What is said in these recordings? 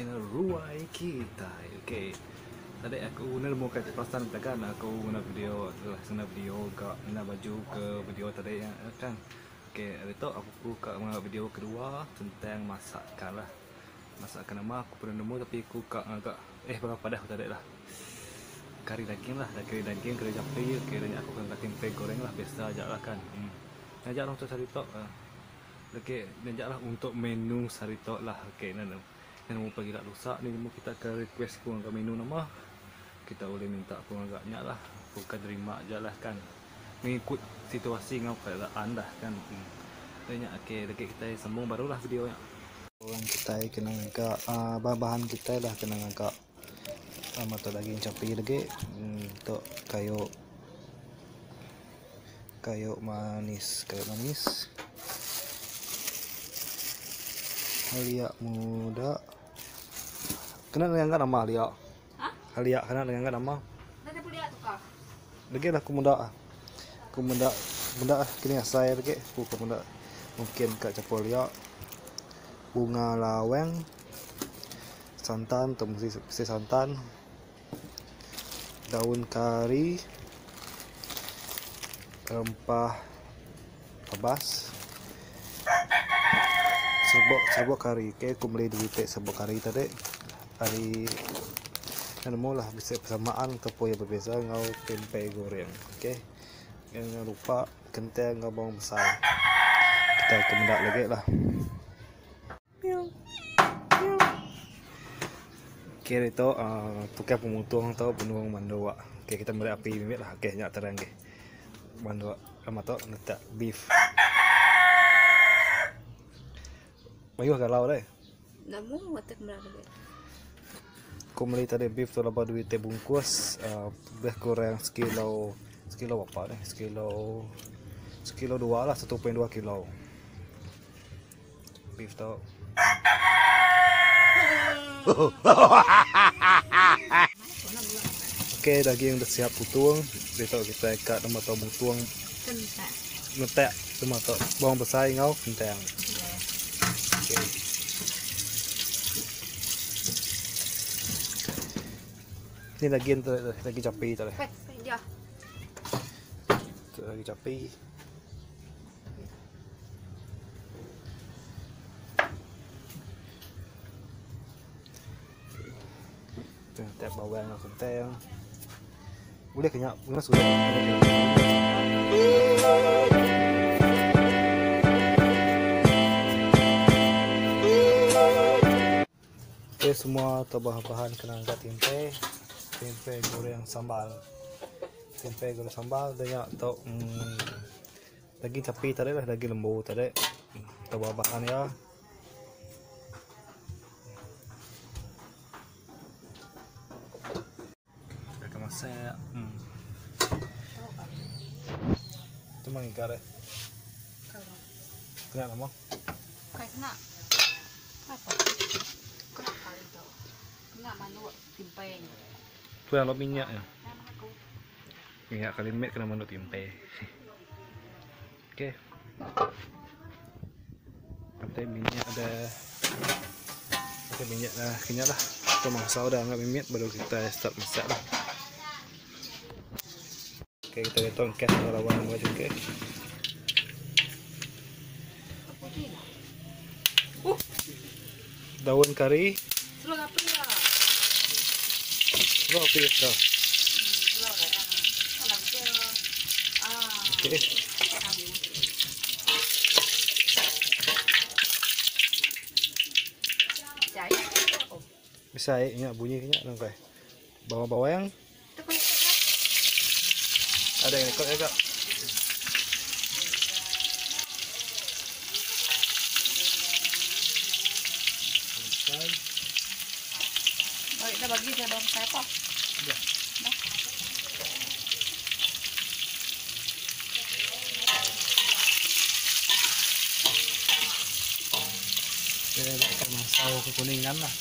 channel Ruai Kita. Okay. Tadi aku nemu kat pasan tekan aku guna video ke nak baju ke video tadi yang kan. Okay, hari tu aku buka video kedua tentang masakan lah. Masakan nama aku pernah nemu tapi aku agak berapa dah tadi lah. Kari daging lah, kari japi, kari aku kan tempe goreng lah biasa aja lah kan. Najak lah untuk sarito. Okey, najak lah untuk menu sarito lah. Okey, nana. Yang mau pergi tak lusa ni mau kita ke request ku angkat menu nama. Kita boleh minta pun agaknya lah. Bukan terima aja lah kan. Mengikut situasi ngau keadaan dah kan. Tanya okey, dekat kita sambung barulah videonya. Orang kita kena angkat bahan kita dah kena angkat mata daging capi lagi untuk kayu manis halia muda kena dengan nama halia kena dengan nama lagi aku muda kini saya lagi aku muda mungkin kat capol halia bunga laweng santan atau mesti santan, daun kari, rempah tabas, serbuk kari. Okay, aku beli duit serbuk kari tadi. Hari nemu lah bisa persamaan ataupun yang berbeza ngau tempe goreng. Okay, jangan lupa kentang ngau bawang besar. Kita kemendak lagi lah. Kira itu tukar pemutuang atau penuang mandoa. Oke, kita mulai api bimit lah. Oke, nyak terang ke. Mandoa sama tu letak beef. Bayu kalau deh. Namu watak berapa deh? Aku beli tadi beef tu lepas duit bungkus. Lebih kurang sekilo apa deh? Sekilo 2 lah, 1.2 kilo. Beef tu. Oke, daging udah siap putung. Besok kita ikat sama tau putung. Ngetek sama tau bawang besar ngau kentang. Oke. Ini lagi capi tadi. Lagi capi. Tep bawang atau kentang. Boleh kenyak, boleh sudah. Oke, semua bahan kena angkat tempe goreng sambal. Banyak tau daging capi tadi lah, daging lembu tadi. Bahan ya. Saya cuma ingkar kena nama kena apa kali tu kena manuk timpe tu yang lo minyak ya minyak kali met kena manuk timpe. Oke, nanti minyak ada minyak dah kenyal lah. Kita masak udah angkat minyak baru kita start masak lah. Oke, kita letak kes rawan baju ke. Daun kari. Telur apa ya? Telur apa ya? Oke. Bisa ya, bunyinya nangkai. Bawang-bawang. Ada yang ikut ya kak? Baik, dah bagi saya bawang saya apa? Ya. Kita pakai masau kekuningan lah.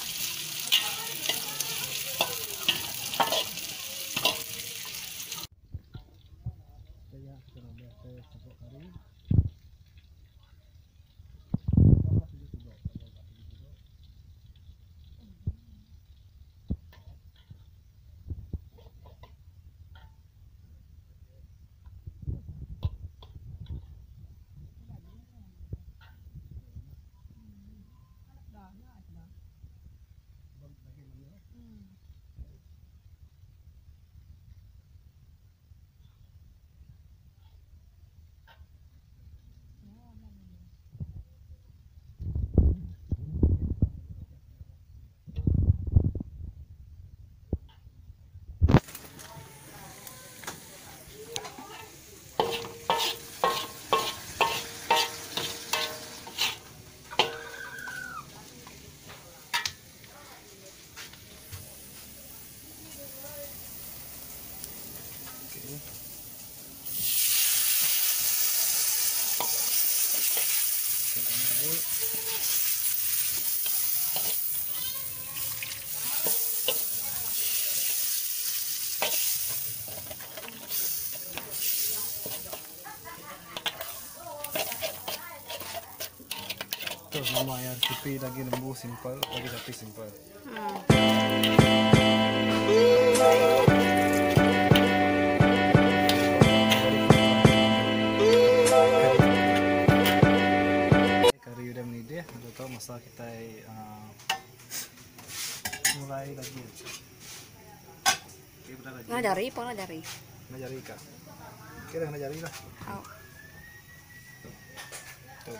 Tuh nama yang resipi daging lembu simple, daging sapi simple. Kari udah mendidih, udah tahu masa kita mulai lagi. Ngajari apa ngajari? Ngajari kah? Kira ngajari lah. Oh. Tuh.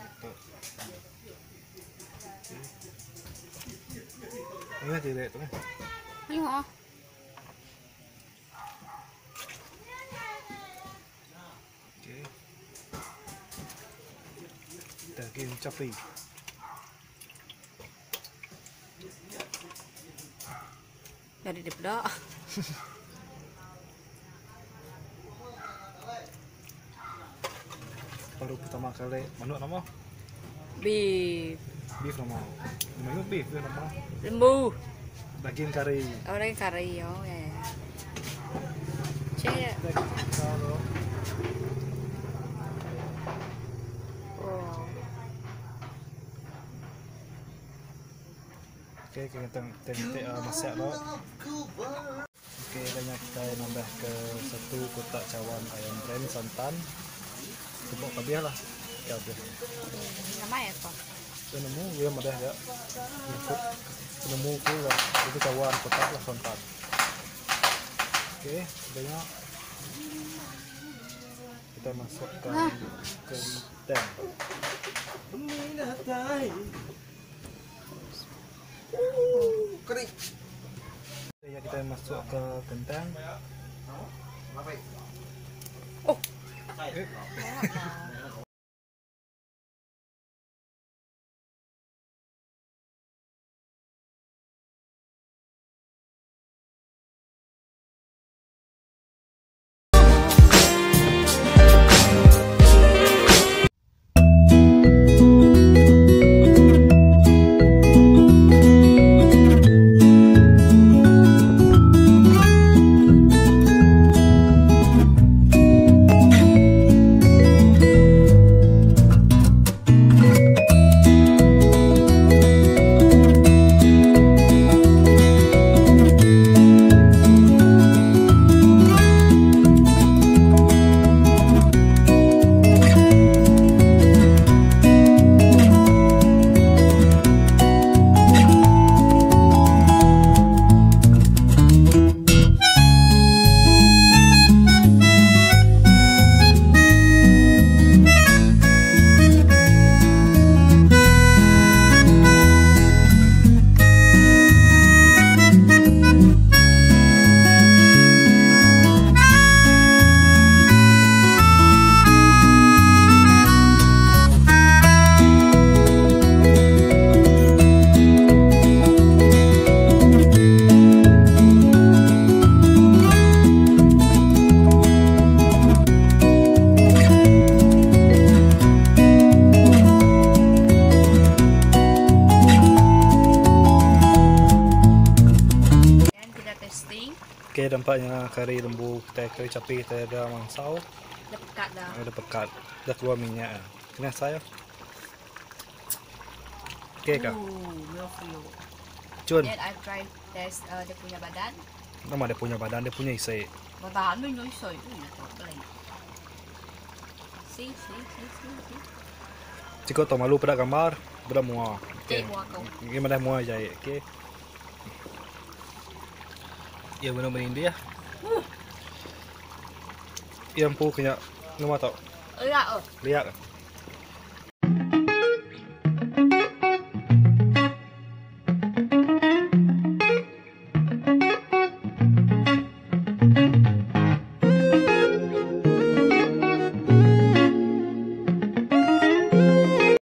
Ini tidak tu kan? Iya. Okay. Daging sapi. Jadi dipeda. Baru pertama kali manuk nama? Beef. Beef nama. Manuk beef nama. Lembu. Daging kari. Oh, daging kari. Oh, ya. Cek ya. Daging kari. Oh. Okay, kita masak dulu. Okay, banyak kita nambah ke 1 kotak cawan ayam brand santan. Tepuk kabeh lah. Kabeh. Nama ya kok. Nemu dia madah ya. Nemu ku lah. Itu cawan kotak lah santan. Okay, banyak. Kita masukkan ke kentang. Kering. Ya, kita masuk ke kentang. Oh. Okay. Okey, dampaknya kari lembu kita, kari capi kita dah mangsau. Dah pekat dah. Dah pekat. Dah keluar minyak. Kena saya. Okey kah? Milfio. Cun. Then I try test dia punya badan. Nama dia punya badan, dia punya isi. Badan dia isi tu ni tu boleh. See. Jika tu malu pada gambar, pada muah. Cik muah kau. Gimana muah jahit, okey. Ya benar-benar India. Yang pu kena nama tau. Lihat oh. Lihat.